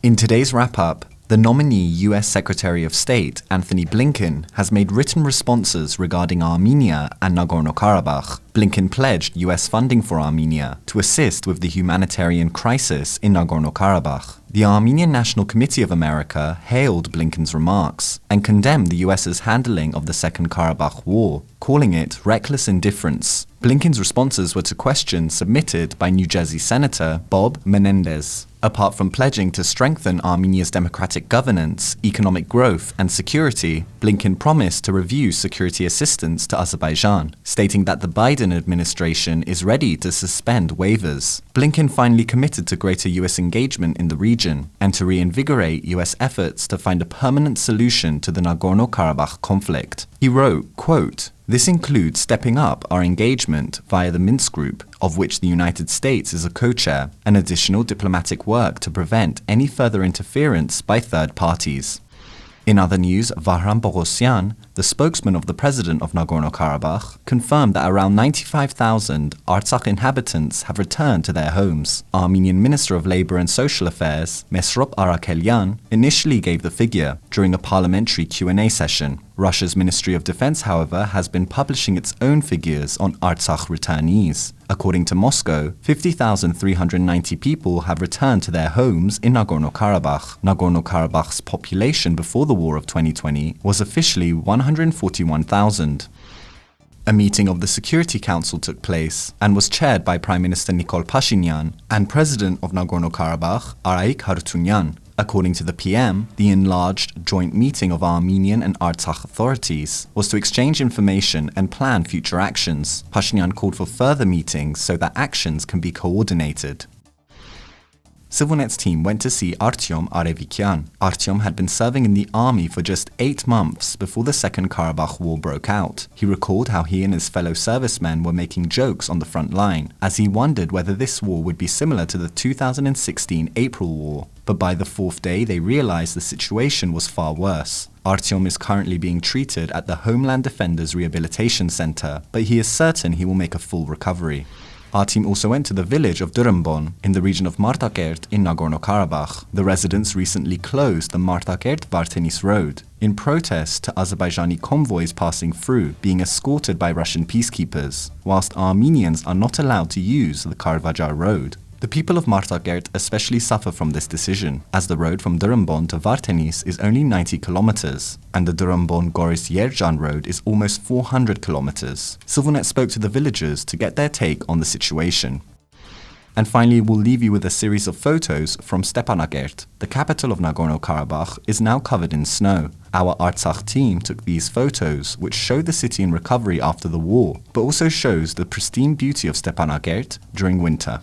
In today's wrap-up, the nominee US Secretary of State, Anthony Blinken, has made written responses regarding Armenia and Nagorno-Karabakh. Blinken pledged US funding for Armenia to assist with the humanitarian crisis in Nagorno-Karabakh. The Armenian National Committee of America hailed Blinken's remarks and condemned the US's handling of the Second Karabakh War, calling it reckless indifference. Blinken's responses were to questions submitted by New Jersey Senator Bob Menendez. Apart from pledging to strengthen Armenia's democratic governance, economic growth, and security, Blinken promised to review security assistance to Azerbaijan, stating that the Biden administration is ready to suspend waivers. Blinken finally committed to greater US engagement in the region and to reinvigorate US efforts to find a permanent solution to the Nagorno-Karabakh conflict. He wrote, quote, "This includes stepping up our engagement via the Minsk Group, of which the United States is a co-chair, and additional diplomatic work to prevent any further interference by third parties." In other news, Vardan Petrosyan, the spokesman of the president of Nagorno-Karabakh, confirmed that around 95,000 Artsakh inhabitants have returned to their homes. Armenian Minister of Labour and Social Affairs, Mesrop Arakelyan, initially gave the figure during a parliamentary Q&A session. Russia's Ministry of Defense, however, has been publishing its own figures on Artsakh returnees. According to Moscow, 50,390 people have returned to their homes in Nagorno-Karabakh. Nagorno-Karabakh's population before the war of 2020 was officially 141,000. A meeting of the Security Council took place and was chaired by Prime Minister Nikol Pashinyan and President of Nagorno-Karabakh, Arayik Harutyunyan. According to the PM, the enlarged joint meeting of Armenian and Artsakh authorities was to exchange information and plan future actions. Pashinyan called for further meetings so that actions can be coordinated. ＳիվիլՆեթ's team went to see Artyom Arevikyan. Artyom had been serving in the army for just 8 months before the Second Karabakh War broke out. He recalled how he and his fellow servicemen were making jokes on the front line, as he wondered whether this war would be similar to the 2016 April War. But by the 4th day, they realized the situation was far worse. Artyom is currently being treated at the Homeland Defenders Rehabilitation Center, but he is certain he will make a full recovery. Our team also went to the village of Durambon in the region of Martakert in Nagorno-Karabakh. The residents recently closed the Martakert-Vartenis road in protest to Azerbaijani convoys passing through being escorted by Russian peacekeepers, whilst Armenians are not allowed to use the Karvajar road. The people of Martakert especially suffer from this decision, as the road from Durambon to Vartenis is only 90 kilometers, and the Durambon-Goris-Yerjan road is almost 400 kilometers. ＳiviLNet spoke to the villagers to get their take on the situation. And finally, we'll leave you with a series of photos from Stepanakert. The capital of Nagorno-Karabakh is now covered in snow. Our Artsakh team took these photos, which show the city in recovery after the war, but also shows the pristine beauty of Stepanakert during winter.